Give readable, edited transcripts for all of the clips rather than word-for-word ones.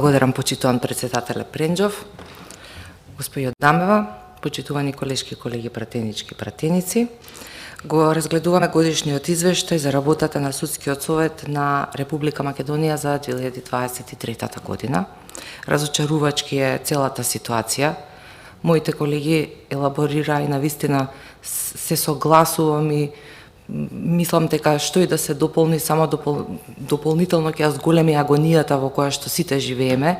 Благодарам, почитуван председателе Пренџов, господјо Дамева, почитувани колешки, колеги, пратенички, пратеници. Го разгледуваме годишниот извештај за работата на Судскиот совет на Република Македонија за 2023 година. Разочарувачки е целата ситуација. Моите колеги елаборира и навистина се согласувам и мислам дека што и да се дополни, само дополнително ќе ја зголеми агонијата во која што сите живееме.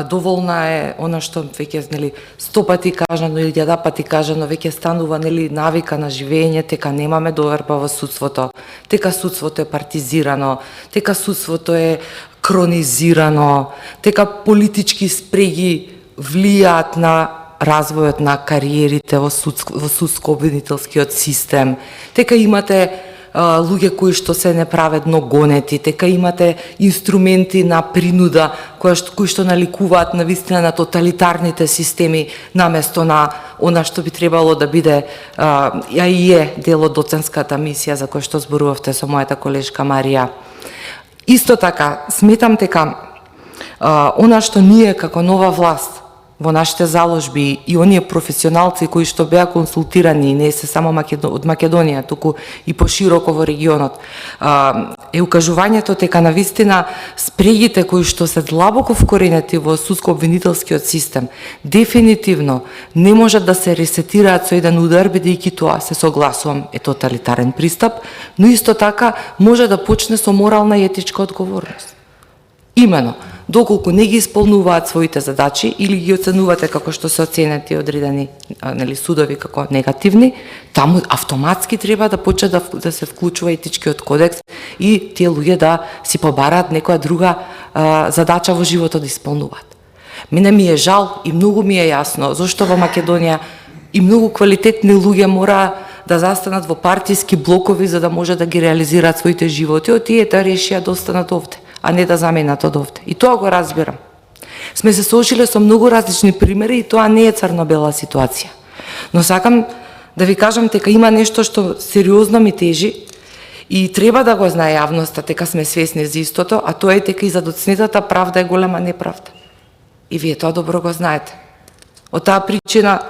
Доволна е она што веќе 100 пати кажано или 1000 пати кажано, веќе станува навика на живење, дека немаме доверба во судството, дека судството е партизирано, дека судството е кронизирано, дека политички спреги влијаат на развојот на кариерите во судско-обвинителскиот систем, дека имате луѓе кои што се неправедно гонети, дека имате инструменти на принуда кои што наликуваат навистина на тоталитарните системи наместо на она што би требало да биде и е дел од доценската мисија за која што зборувавте со мојата колешка Марија. Исто така, сметам дека она што ние како нова власт во нашите заложби и оние професионалци кои што беа консултирани, не се само од Македонија, туку и пошироко во регионот, е укажувањето дека навистина спрегите кои што се длабоко вкоренети во судско-обвинителскиот систем дефинитивно не можат да се ресетираат со еден удар, бидејќи тоа, се согласувам, е тоталитарен пристап, но исто така може да почне со морална и етичка одговорност. Имено, доколку не ги исполнуваат своите задачи или ги оценувате како што се оценети одредени судови како негативни, таму автоматски треба да почне да се вклучува етичкиот кодекс и тие луѓе да си побараат некоја друга задача во животот да исполнуваат. Мене ми е жал и многу ми е јасно зашто во Македонија и многу квалитетни луѓе мора да застанат во партиски блокови за да може да ги реализираат своите животи, од тие да решија да останат овде, а не да заменат од овде. И тоа го разбирам. Сме се соочиле со многу различни примери и тоа не е црно-бела ситуација. Но сакам да ви кажам дека има нешто што сериозно ми тежи и треба да го знае јавноста, дека сме свесни за истото, а тоа е дека и за доцнетата правда е голема неправда. И вие тоа добро го знаете. Од таа причина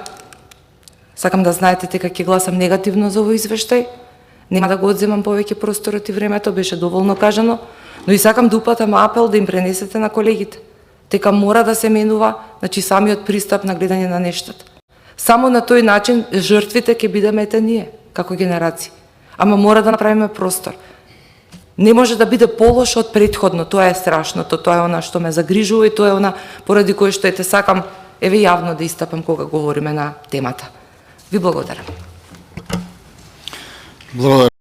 сакам да знаете дека ќе гласам негативно за овој извештај. Нема да го одземам повеќе просторот и времето, беше доволно кажано, но и сакам да упатам апел да им пренесете на колегите дека мора да се менува, самиот пристап на гледање на нештата. Само на тој начин жртвите ќе бидеме ние, како генерации. Ама мора да направиме простор. Не може да биде полош од претходно, тоа е страшното, тоа е она што ме загрижува и тоа е она поради кое што сакам јавно да истапам кога говориме на темата. Ви благодарам. Благодарам.